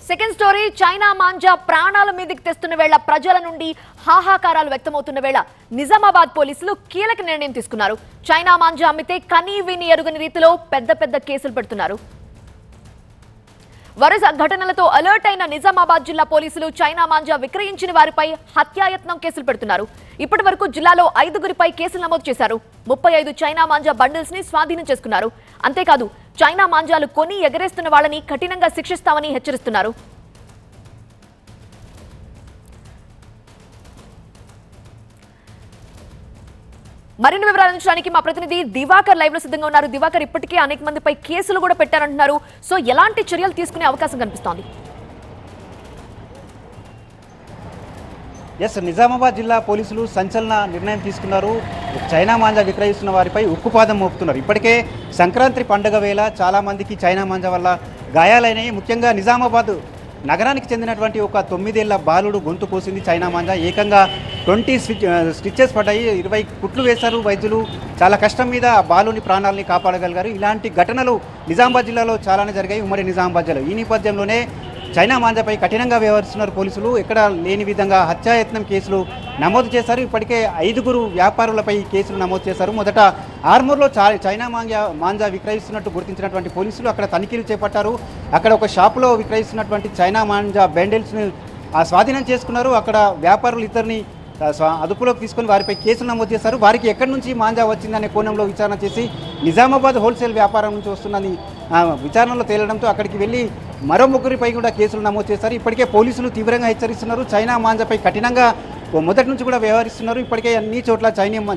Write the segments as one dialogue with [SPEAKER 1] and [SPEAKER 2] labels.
[SPEAKER 1] Second story China manja ప్రాణాల మీదకి తెస్తున్న వేళ ప్రజల నుండి హాహాకారాలు వ్యక్తమవుతున్న వేళ నిజామాబాద్ పోలీసులు కీలక నిర్ణయం తీసుకున్నారు. చైనా మాంజా అమ్మితే కనీ విని ఎరుగని రీతిలో పెద్ద కేసులు పెడుతున్నారు. వరుస ఘటనలతో అలర్ట్ అయిన నిజామాబాద్ జిల్లా పోలీసులు చైనా మాంజా విక్రయించిన వారిపై హత్యాయత్నం కేసులు పెడుతున్నారు. ఇప్పటి వరకు జిల్లాలో 5గురిపై కేసులు నమోదు చేశారు. 35 చైనా మాంజా బండిల్స్ ని స్వాధీనం చేసుకున్నారు. అంతేకాదు చైనా మాంజాలు కొని ఎగరేస్తున్న వాళ్ళని కఠినంగా శిక్షిస్తామని హెచ్చరిస్తున్నారు. మరిన్ని వివరాలు అందించడానికి మా ప్రతినిధి దివాకర్ లైవ్ లో సిద్ధంగా ఉన్నారు. దివాకర్, ఇప్పటికే అనేక మందిపై కేసులు కూడా పెట్టారంటున్నారు. సో ఎలాంటి చర్యలు తీసుకునే అవకాశం కనిపిస్తోంది?
[SPEAKER 2] నిజామాబాద్ జిల్లా పోలీసులు సంచలన నిర్ణయం తీసుకున్నారు. చైనా మాంజా విక్రయిస్తున్న వారిపై ఉక్కుపాదం మోపుతున్నారు. ఇప్పటికే సంక్రాంతి పండుగ వేళ చాలామందికి చైనా మాంజా వల్ల గాయాలైనాయి. ముఖ్యంగా నిజామాబాద్ నగరానికి చెందినటువంటి ఒక 9 ఏళ్ల బాలుడు గొంతు కోసింది చైనా మాంజా. ఏకంగా 20 స్టిచెస్ పడ్డాయి. 20 కుట్లు వేశారు వైద్యులు. చాలా కష్టం మీద ఆ బాలుని ప్రాణాలని కాపాడగలిగారు. ఇలాంటి ఘటనలు నిజామాబాద్ జిల్లాలో చాలానే జరిగాయి, ఉమ్మడి నిజామాబాద్ జిల్లా. ఈ నేపథ్యంలోనే చైనా మాంజాపై కఠినంగా వ్యవహరిస్తున్నారు పోలీసులు. ఎక్కడ లేని విధంగా హత్యాయత్నం కేసులు నమోదు చేశారు. ఇప్పటికే 5గురు వ్యాపారులపై కేసులు నమోదు చేశారు. మొదట ఆర్మూర్లో చైనా మాంజా విక్రయిస్తున్నట్టు గుర్తించినటువంటి పోలీసులు అక్కడ తనిఖీలు చేపట్టారు. అక్కడ ఒక షాపులో విక్రయిస్తున్నటువంటి చైనా మాంజా బండిల్స్ని స్వాధీనం చేసుకున్నారు. అక్కడ వ్యాపారులు ఇద్దరిని అదుపులోకి తీసుకొని వారిపై కేసులు నమోదు చేశారు. వారికి ఎక్కడి నుంచి మాంజా వచ్చిందనే కోణంలో విచారణ చేసి నిజామాబాద్ హోల్సేల్ వ్యాపారం నుంచి వస్తుందని విచారణలో తేలడంతో అక్కడికి వెళ్ళి మరో 3గురిపై కూడా కేసులు నమోదు చేశారు. ఇప్పటికే పోలీసులు తీవ్రంగా హెచ్చరిస్తున్నారు. చైనా మాంజాపై కఠినంగా మొదటి నుంచి కూడా వ్యవహరిస్తున్నారు. ఇప్పటికే అన్ని చోట్ల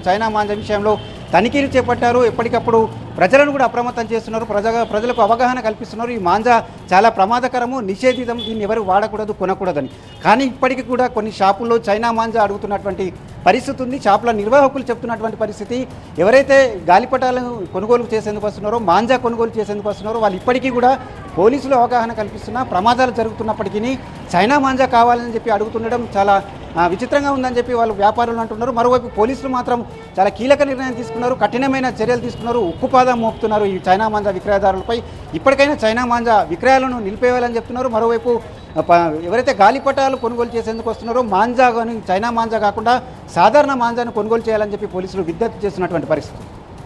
[SPEAKER 2] చైనా మాంజా విషయంలో తనిఖీలు చేపట్టారు. ఎప్పటికప్పుడు ప్రజలను కూడా అప్రమత్తం చేస్తున్నారు. ప్రజలకు అవగాహన కల్పిస్తున్నారు. ఈ మాంజా చాలా ప్రమాదకరము, నిషేధితం, దీన్ని ఎవరు వాడకూడదు, కొనకూడదని. కానీ ఇప్పటికీ కూడా కొన్ని షాపుల్లో చైనా మాంజా అడుగుతున్నటువంటి పరిస్థితి ఉంది. షాపుల నిర్వాహకులు చెప్తున్నటువంటి పరిస్థితి, ఎవరైతే గాలిపటాలను కొనుగోలు చేసేందుకు వస్తున్నారో, మాంజా కొనుగోలు చేసేందుకు వస్తున్నారో వాళ్ళు ఇప్పటికీ కూడా పోలీసులు అవగాహన కల్పిస్తున్నా ప్రమాదాలు జరుగుతున్నప్పటికీ చైనా మాంజా కావాలని చెప్పి అడుగుతుండడం చాలా విచిత్రంగా ఉందని చెప్పి వాళ్ళు వ్యాపారులు అంటున్నారు. మరోవైపు పోలీసులు మాత్రం చాలా కీలక నిర్ణయం తీసుకున్నారు. కఠినమైన చర్యలు తీసుకున్నారు. ఉక్కుపాదం మోపుతున్నారు ఈ చైనా మాంజా విక్రయదారులపై. ఇప్పటికైనా చైనా మాంజా విక్రయాలను నిలిపేయాలని చెప్తున్నారు. మరోవైపు ఎవరైతే గాలిపటాలు కొనుగోలు చేసేందుకు వస్తున్నారో మాంజా కానీ చైనా మాంజా కాకుండా సాధారణ మాంజాను కొనుగోలు చేయాలని చెప్పి పోలీసులు విజ్ఞప్తి చేస్తున్నటువంటి పరిస్థితి.